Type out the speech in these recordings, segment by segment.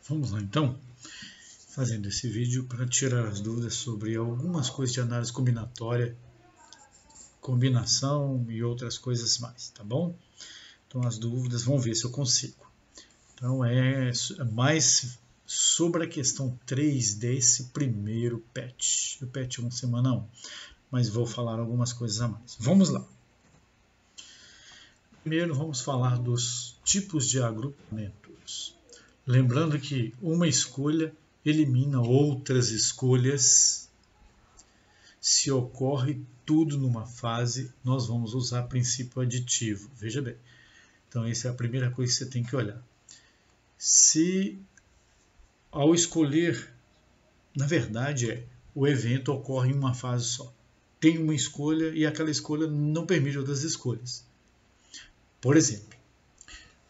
Vamos lá então, fazendo esse vídeo para tirar as dúvidas sobre algumas coisas de análise combinatória, combinação e outras coisas mais, tá bom? Então as dúvidas, vamos ver se eu consigo. Então é mais sobre a questão 3 desse primeiro patch, o patch 1 semana 1, mas vou falar algumas coisas a mais. Vamos lá. Primeiro vamos falar dos tipos de agrupamentos. Lembrando que uma escolha elimina outras escolhas. Se ocorre tudo numa fase, nós vamos usar princípio aditivo. Veja bem. Então, essa é a primeira coisa que você tem que olhar. Se ao escolher, na verdade, o evento ocorre em uma fase só. Tem uma escolha e aquela escolha não permite outras escolhas. Por exemplo,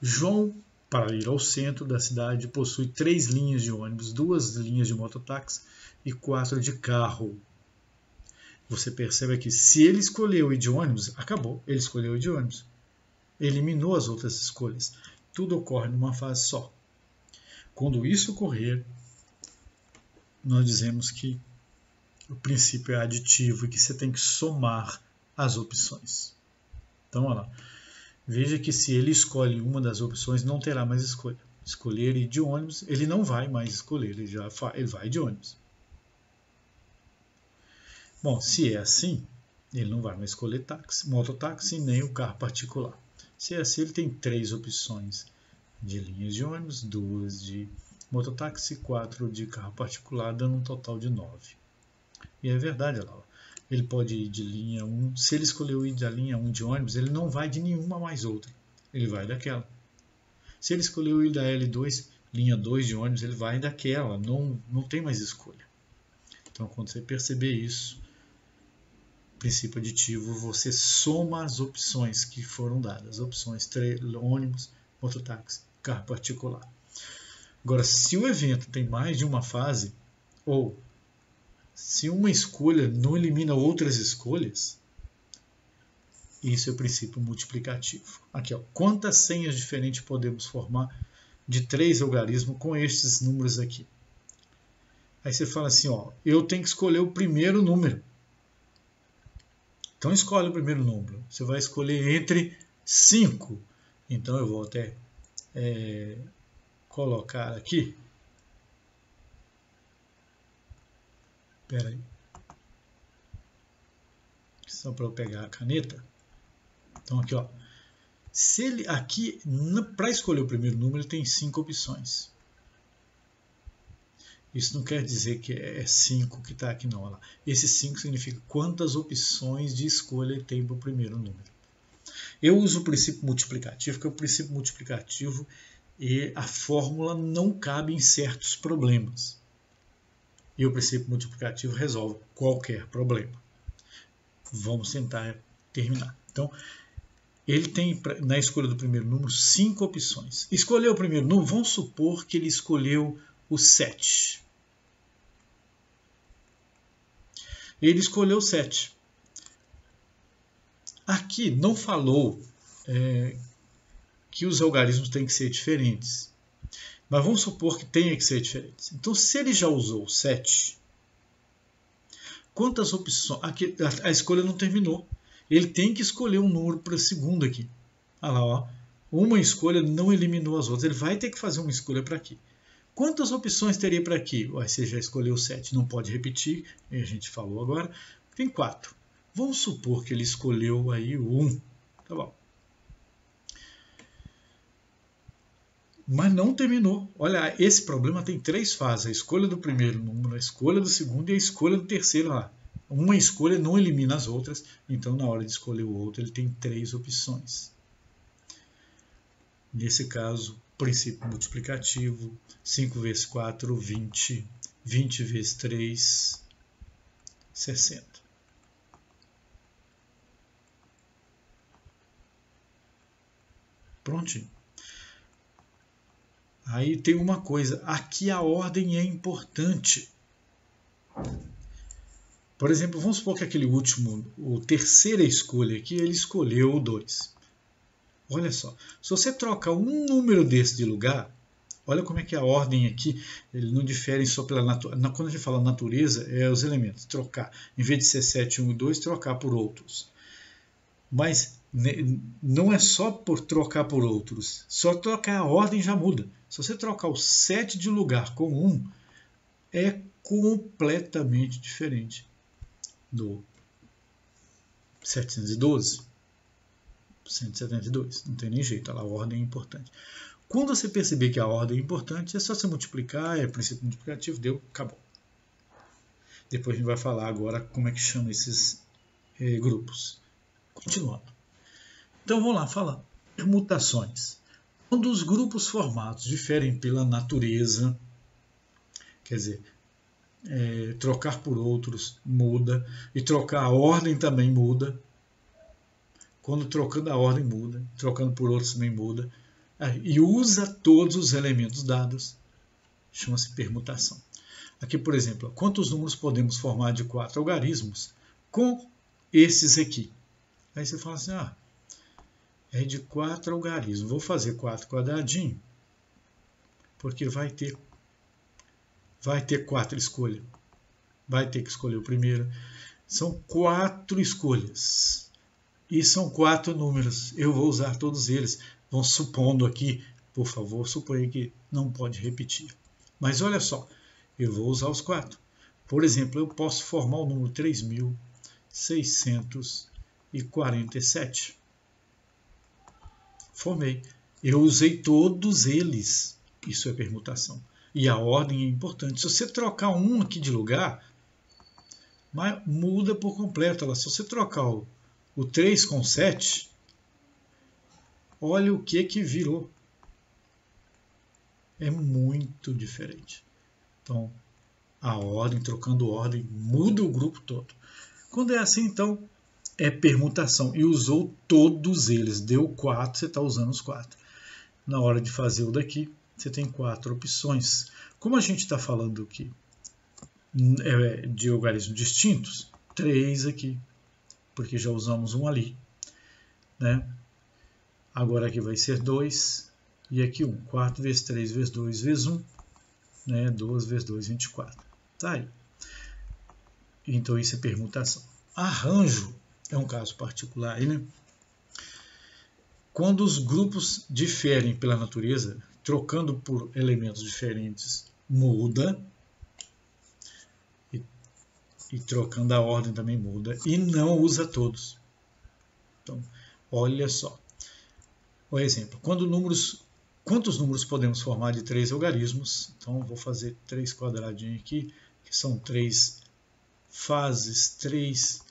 João, para ir ao centro da cidade, possui 3 linhas de ônibus, 2 linhas de mototáxi e 4 de carro. Você percebe que se ele escolheu ir de ônibus, acabou. Ele escolheu ir de ônibus. Eliminou as outras escolhas. Tudo ocorre numa fase só. Quando isso ocorrer, nós dizemos que o princípio é aditivo e que você tem que somar as opções. Então, olha lá. Veja que se ele escolhe uma das opções, não terá mais escolha. Escolher ir de ônibus, ele não vai mais escolher, ele vai de ônibus. Bom, se é assim, ele não vai mais escolher táxi, mototáxi nem o carro particular. Se é assim, ele tem 3 opções de linhas de ônibus, 2 de mototáxi e 4 de carro particular, dando um total de 9. E é verdade, olha lá. Ele pode ir de linha 1. Se ele escolheu ir da linha 1 de ônibus, ele não vai de nenhuma mais outra. Ele vai daquela. Se ele escolheu ir da L2, linha 2 de ônibus, ele vai daquela. Não tem mais escolha. Então, quando você perceber isso, princípio aditivo, você soma as opções que foram dadas. Opções ônibus, mototáxi, carro particular. Agora, se o evento tem mais de uma fase, ou se uma escolha não elimina outras escolhas, isso é o princípio multiplicativo. Aqui, ó, quantas senhas diferentes podemos formar de 3 algarismos com estes números aqui? Aí você fala assim, ó, eu tenho que escolher o primeiro número. Então escolhe o primeiro número. Você vai escolher entre 5. Então eu vou até colocar aqui. Espera aí. Só para eu pegar a caneta. Então aqui, ó. Se ele aqui, para escolher o primeiro número, ele tem 5 opções. Isso não quer dizer que é 5 que está aqui, não. Olha lá. Esse 5 significa quantas opções de escolha ele tem para o primeiro número. Eu uso o princípio multiplicativo, porque o princípio multiplicativo e a fórmula não cabe em certos problemas. E o princípio multiplicativo resolve qualquer problema. Vamos tentar terminar. Então, ele tem, na escolha do primeiro número, 5 opções. Escolheu o primeiro número, vamos supor que ele escolheu o 7. Ele escolheu o 7. Aqui não falou que os algarismos têm que ser diferentes. Mas vamos supor que tenha que ser diferente. Então, se ele já usou 7, quantas opções? Aqui, a escolha não terminou. Ele tem que escolher um número para o segundo aqui. Olha lá, ó. Uma escolha não eliminou as outras. Ele vai ter que fazer uma escolha para aqui. Quantas opções teria para aqui? Você já escolheu 7, não pode repetir. A gente falou agora. Tem 4. Vamos supor que ele escolheu aí o 1. Tá bom. Mas não terminou. Olha, esse problema tem 3 fases. A escolha do primeiro número, a escolha do segundo e a escolha do terceiro lá. Uma escolha não elimina as outras, então na hora de escolher o outro ele tem 3 opções. Nesse caso, princípio multiplicativo, 5 vezes 4, 20. 20 vezes 3, 60. Prontinho. Aí tem uma coisa, aqui a ordem é importante. Por exemplo, vamos supor que aquele último, o terceira escolha aqui, ele escolheu o 2. Olha só, se você troca um número desse de lugar, Olha como é que a ordem aqui, ele não difere só pela natureza. Quando a gente fala natureza, é os elementos, trocar. Em vez de ser 7, 1 e 2, trocar por outros. Mas não é só por trocar por outros. Só trocar a ordem já muda. Se você trocar o 7 de lugar com 1, é completamente diferente do 712, 172. Não tem nem jeito, a ordem é importante. Quando você perceber que a ordem é importante, é só você multiplicar, é princípio multiplicativo, deu, acabou. Depois a gente vai falar agora como é que chama esses grupos. Continuando. Então vamos lá falar. Permutações. Quando os grupos formados diferem pela natureza, quer dizer, trocar por outros muda, e trocar a ordem também muda. Quando trocando a ordem muda, trocando por outros também muda. E usa todos os elementos dados, chama-se permutação. Aqui, por exemplo, quantos números podemos formar de 4 algarismos com esses aqui? Aí você fala assim, é de 4 algarismos, vou fazer 4 quadradinhos, porque vai ter 4 escolhas. Vai ter que escolher o primeiro. São 4 escolhas. E são 4 números. Eu vou usar todos eles. Vão supondo aqui, por favor, suponha que não pode repetir. Mas olha só, eu vou usar os 4. Por exemplo, eu posso formar o número 3.647. Formei. Eu usei todos eles. Isso é permutação. E a ordem é importante. Se você trocar um aqui de lugar, muda por completo. Se você trocar o 3 com 7, olha o que virou. É muito diferente. Então, a ordem, trocando ordem, muda o grupo todo. Quando é assim, então, é permutação. E usou todos eles. Deu 4, você está usando os 4. Na hora de fazer o daqui, você tem 4 opções. Como a gente está falando aqui de algarismos distintos, 3 aqui, porque já usamos um ali, né? Agora aqui vai ser 2 e aqui 1. 4 vezes 3 vezes 2 vezes 1, né? 2 vezes 2, 24. Tá aí. Então isso é permutação. Arranjo é um caso particular aí, né? Quando os grupos diferem pela natureza, trocando por elementos diferentes, muda. E trocando a ordem também muda. E não usa todos. Então, olha só. O exemplo. Quantos números podemos formar de 3 algarismos? Então, vou fazer 3 quadradinhos aqui, que são 3 fases, 3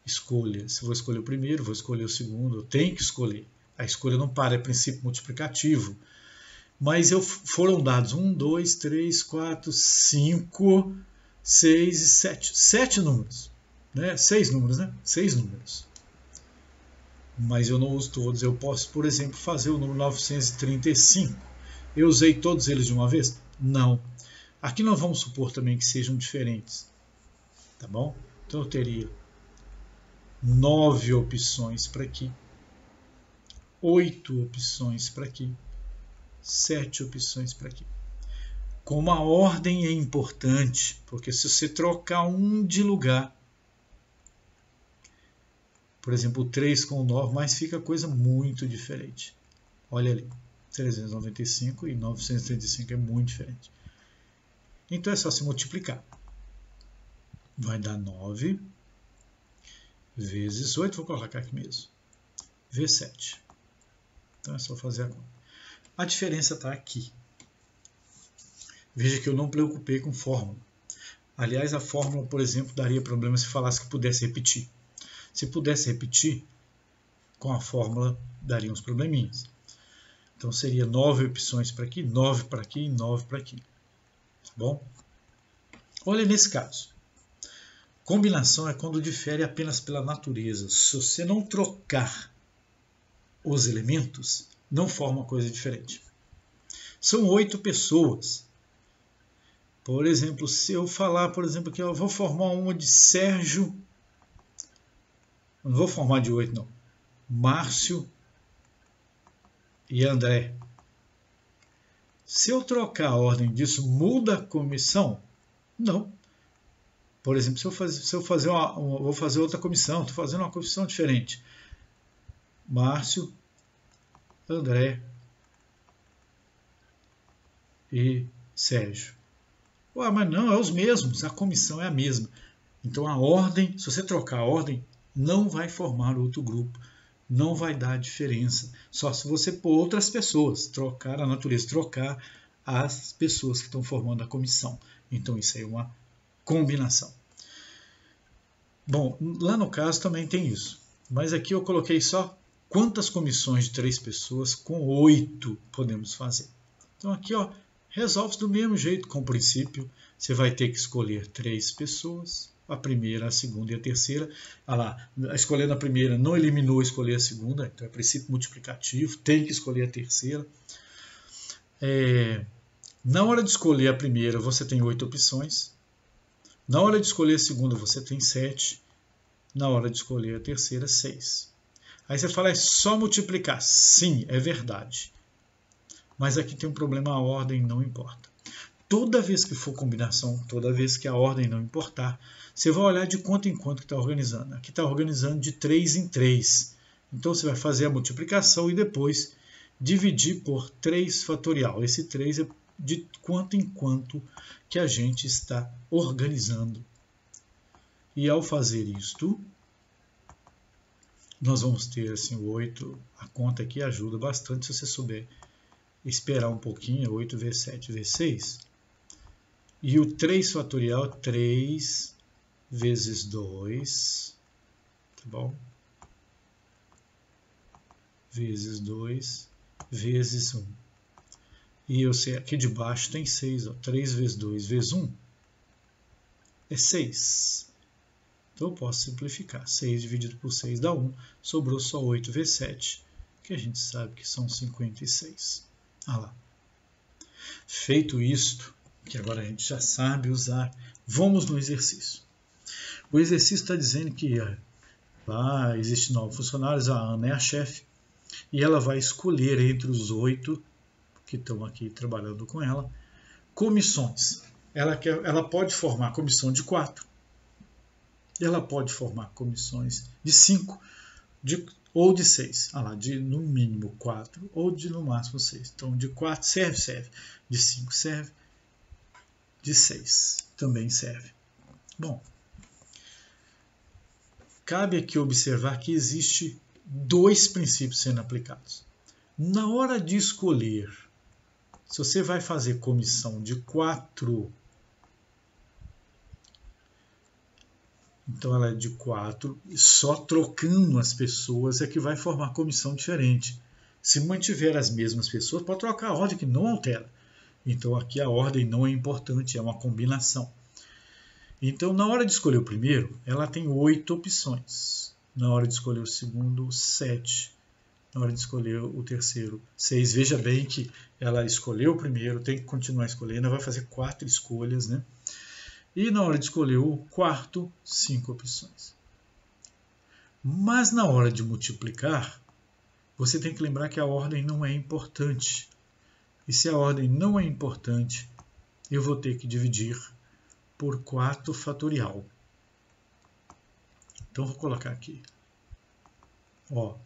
escolhas. Vou escolher o primeiro, vou escolher o segundo. Eu tenho que escolher. A escolha não para, é princípio multiplicativo. Mas foram dados 1, 2, 3, 4, 5, 6 e 7. 7 números. Né? 6 números, né? 6 números. Mas eu não uso todos. Eu posso, por exemplo, fazer o número 935. Eu usei todos eles de uma vez? Não. Aqui nós vamos supor também que sejam diferentes. Tá bom? Então eu teria 9 opções para aqui. 8 opções para aqui. 7 opções para aqui. Como a ordem é importante, porque se você trocar um de lugar, por exemplo, o 3 com o 9, mas fica coisa muito diferente. Olha ali, 395 e 935 é muito diferente. Então é só se multiplicar. Vai dar 9 vezes 8, vou colocar aqui mesmo, vezes 7. Então é só fazer a conta. A diferença está aqui. Veja que eu não me preocupei com fórmula. Aliás, a fórmula, por exemplo, daria problema se falasse que pudesse repetir. Se pudesse repetir, com a fórmula daria uns probleminhas. Então seria 9 opções para aqui, 9 para aqui e 9 para aqui. Tá bom? Olha nesse caso. Combinação é quando difere apenas pela natureza. Se você não trocar os elementos, não forma coisa diferente. São 8 pessoas. Por exemplo, se eu falar, por exemplo, que eu vou formar uma de Sérgio, não vou formar de 8 não, Márcio e André. Se eu trocar a ordem disso, muda a comissão? Não. Por exemplo, se eu vou fazer outra comissão, estou fazendo uma comissão diferente. Márcio, André e Sérgio. Ué, mas não, é os mesmos, a comissão é a mesma. Então a ordem, se você trocar a ordem, não vai formar outro grupo, não vai dar diferença. Só se você pôr outras pessoas, trocar a natureza, trocar as pessoas que estão formando a comissão. Então isso aí é uma combinação. Bom, lá no caso também tem isso. Mas aqui eu coloquei só quantas comissões de 3 pessoas com 8 podemos fazer. Então aqui, ó, resolve do mesmo jeito com o princípio. Você vai ter que escolher 3 pessoas, a primeira, a segunda e a terceira. Ah lá, escolhendo a primeira não eliminou escolher a segunda, então é princípio multiplicativo, tem que escolher a terceira. Na hora de escolher a primeira, você tem 8 opções. Na hora de escolher a segunda, você tem 7. Na hora de escolher a terceira, 6. Aí você fala, é só multiplicar. Sim, é verdade. Mas aqui tem um problema, a ordem não importa. Toda vez que for combinação, toda vez que a ordem não importar, você vai olhar de quanto em quanto que está organizando. Aqui está organizando de 3 em 3. Então você vai fazer a multiplicação e depois dividir por 3 fatorial. Esse 3 é de quanto em quanto que a gente está organizando. E ao fazer isto, nós vamos ter assim, 8. A conta aqui ajuda bastante se você souber esperar um pouquinho. 8 vezes 7 vezes 6. E o 3 fatorial, 3 vezes 2, tá bom? Vezes 2, vezes 1. E eu sei, aqui de baixo tem 6, ó, 3 vezes 2 vezes 1 é 6. Então eu posso simplificar. 6 dividido por 6 dá 1, sobrou só 8 vezes 7, que a gente sabe que são 56. Ah lá. Feito isto, que agora a gente já sabe usar, vamos no exercício. O exercício está dizendo que lá existem 9 funcionários, a Ana é a chefe, e ela vai escolher entre os 8 que estão aqui trabalhando com ela, comissões. Ela pode formar comissão de 4, ela pode formar comissões de 5 ou de 6. Ah lá, de no mínimo 4 ou de no máximo 6. Então de 4 serve. De 5 serve. De 6 também serve. Bom, cabe aqui observar que existe 2 princípios sendo aplicados. Na hora de escolher, se você vai fazer comissão de 4, então ela é de 4, e só trocando as pessoas é que vai formar comissão diferente. Se mantiver as mesmas pessoas, pode trocar a ordem que não altera. Então aqui a ordem não é importante, é uma combinação. Então na hora de escolher o primeiro, ela tem 8 opções. Na hora de escolher o segundo, 7. Na hora de escolher o terceiro, 6. Veja bem que ela escolheu o primeiro, tem que continuar escolhendo, ela vai fazer 4 escolhas, né? E na hora de escolher o quarto, 5 opções. Mas na hora de multiplicar, você tem que lembrar que a ordem não é importante. E se a ordem não é importante, eu vou ter que dividir por 4 fatorial. Então vou colocar aqui. Ó,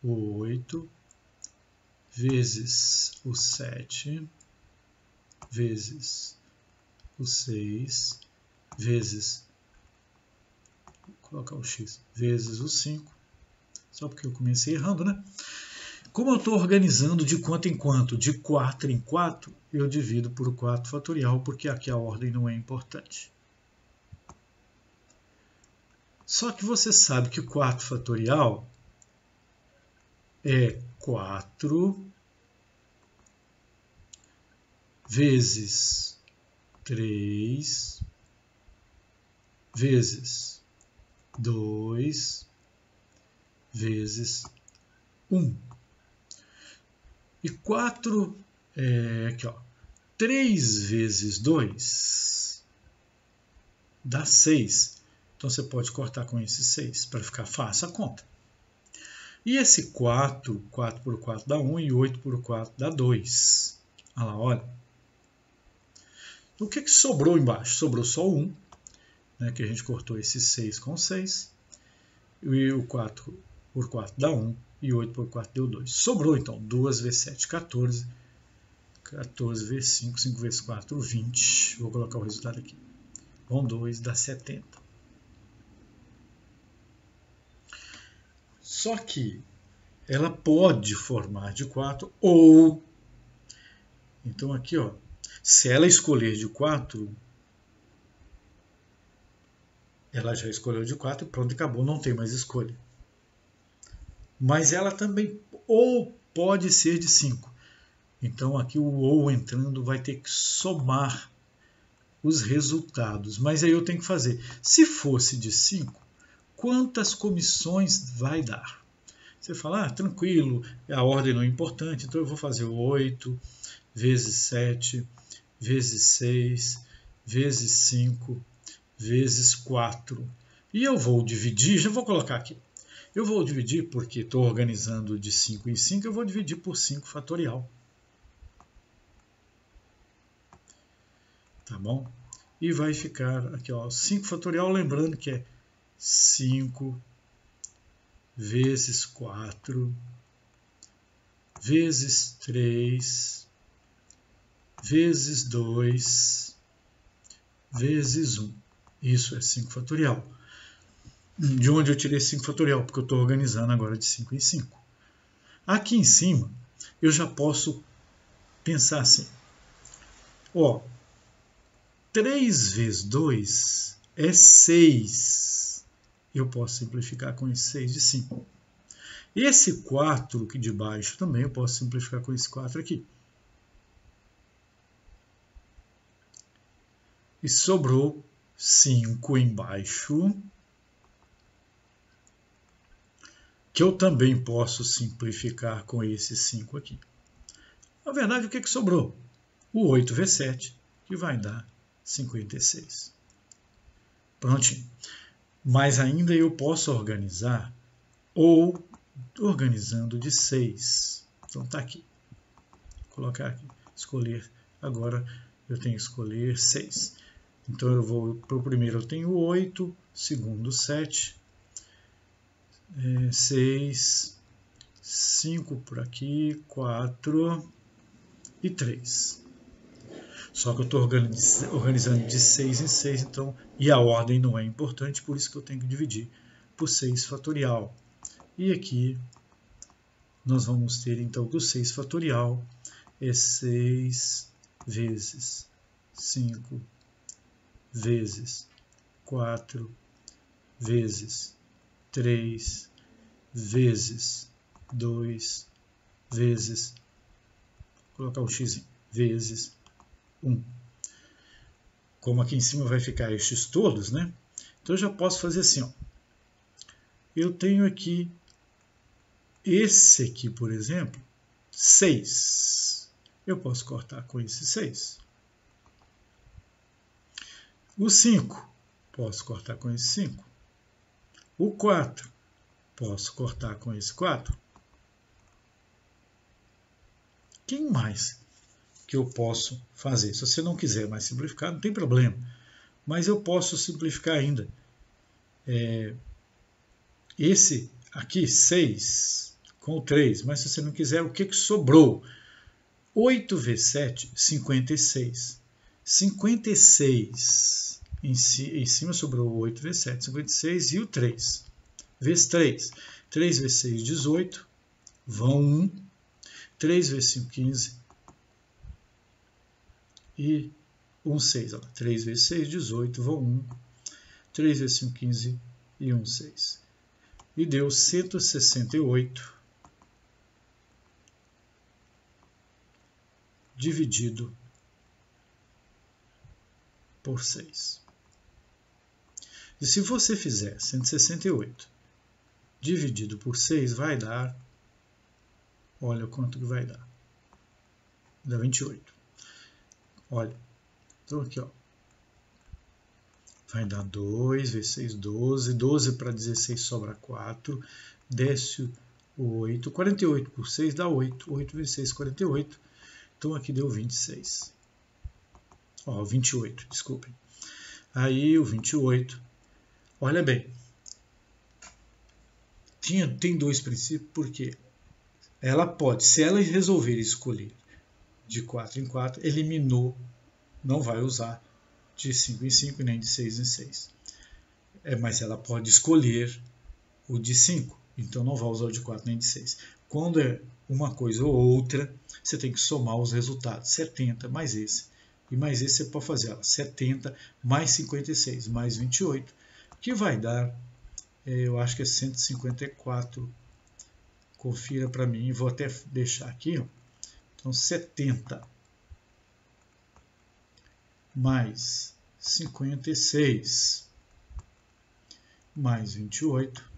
o 8 vezes o 7 vezes o 6 vezes, vou colocar o x, vezes o 5, só porque eu comecei errando, né? Como eu estou organizando de quanto em quanto, de 4 em 4, eu divido por 4 fatorial, porque aqui a ordem não é importante. Só que você sabe que 4 fatorial é 4 vezes 3 vezes 2 vezes 1. E 4 aqui, ó, 3 vezes 2 dá 6. Então você pode cortar com esse 6 para ficar fácil a conta. E esse 4 por 4 dá 1 e 8 por 4 dá 2. Olha lá, olha. O que sobrou embaixo? Sobrou só 1, né, que a gente cortou esse 6 com 6. E o 4 por 4 dá 1 e 8 por 4 deu 2. Sobrou então 2 vezes 7, 14. 14 vezes 5, 5 vezes 4, 20. Vou colocar o resultado aqui. Com 2 dá 70. Só que ela pode formar de 4 ou... Então aqui, ó, se ela escolher de 4, ela já escolheu de 4 e pronto, acabou, não tem mais escolha. Mas ela também ou pode ser de 5. Então aqui o ou entrando vai ter que somar os resultados. Mas aí eu tenho que fazer. Se fosse de 5, quantas comissões vai dar? Você fala, tranquilo, a ordem não é importante, então eu vou fazer 8 vezes 7 vezes 6 vezes 5 vezes 4. E eu vou dividir, já vou colocar aqui. Eu vou dividir, porque estou organizando de 5 em 5, eu vou dividir por 5 fatorial. Tá bom? E vai ficar aqui, ó, 5 fatorial, lembrando que é 5 vezes 4 vezes 3 vezes 2 vezes 1. Isso é 5 fatorial. De onde eu tirei 5 fatorial? Porque eu estou organizando agora de 5 em 5. Aqui em cima, eu já posso pensar assim. Ó, 3 vezes 2 é 6. Eu posso simplificar com esse 6 de 5. Esse 4 aqui de baixo também eu posso simplificar com esse 4 aqui. E sobrou 5 embaixo, que eu também posso simplificar com esse 5 aqui. Na verdade, o que sobrou? O 8 vezes 7, que vai dar 56. Prontinho. Mas ainda eu posso organizar ou organizando de 6. Então tá aqui. Vou colocar aqui. Escolher. Agora eu tenho que escolher 6. Então eu vou para o primeiro eu tenho 8, segundo 7, 6, 5 por aqui, 4 e 3. Só que eu estou organizando de 6 em 6, então, e a ordem não é importante, por isso que eu tenho que dividir por 6 fatorial. E aqui nós vamos ter então que o 6 fatorial é 6 vezes 5 vezes 4 vezes 3 vezes 2 vezes, vou colocar o x vezes 1. Como aqui em cima vai ficar estes todos, né? Então eu já posso fazer assim, ó. Eu tenho aqui esse aqui, por exemplo, 6. Eu posso cortar com esse 6. O 5, posso cortar com esse 5. O 4, posso cortar com esse 4. Quem mais que eu posso fazer? Se você não quiser mais simplificar, não tem problema. Mas eu posso simplificar ainda. Esse aqui, 6, com o 3. Mas se você não quiser, o que sobrou? 8 vezes 7, 56. 56 em cima sobrou 8 vezes 7, 56 e o 3 vezes 3. 3 vezes 6, 18, vão 1. 3 vezes 5, 15 e 1, 6. 3 vezes 6, 18, vão 1. 3 vezes 5, 15 e 1, 6. E deu 168 dividido por 6. E se você fizer 168 dividido por 6, vai dar, olha quanto que vai dar. Dá 28. Olha, então aqui, ó. Vai dar 2 vezes 6, 12. 12 para 16 sobra 4. Desce 8, 48 por 6 dá 8. 8 vezes 6, 48. Então aqui deu 26. Ó, 28, desculpem. Aí o 28. Olha bem. Tem dois princípios, porque ela pode, se ela resolver escolher de 4 em 4, eliminou, não vai usar de 5 em 5 nem de 6 em 6. Mas ela pode escolher o de 5, então não vai usar o de 4 nem de 6. Quando é uma coisa ou outra, você tem que somar os resultados. 70 mais esse. E mais esse você pode fazer ela. 70 mais 56 mais 28, que vai dar, eu acho que é 154. Confira para mim, vou até deixar aqui. Ó. Então, 70 mais 56 mais 28.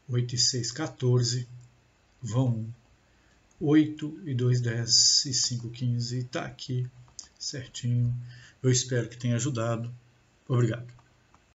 8 e 6, 14. Vão 1. 8 e 2, 10 e 5, 15. Está aqui certinho. Eu espero que tenha ajudado. Obrigado.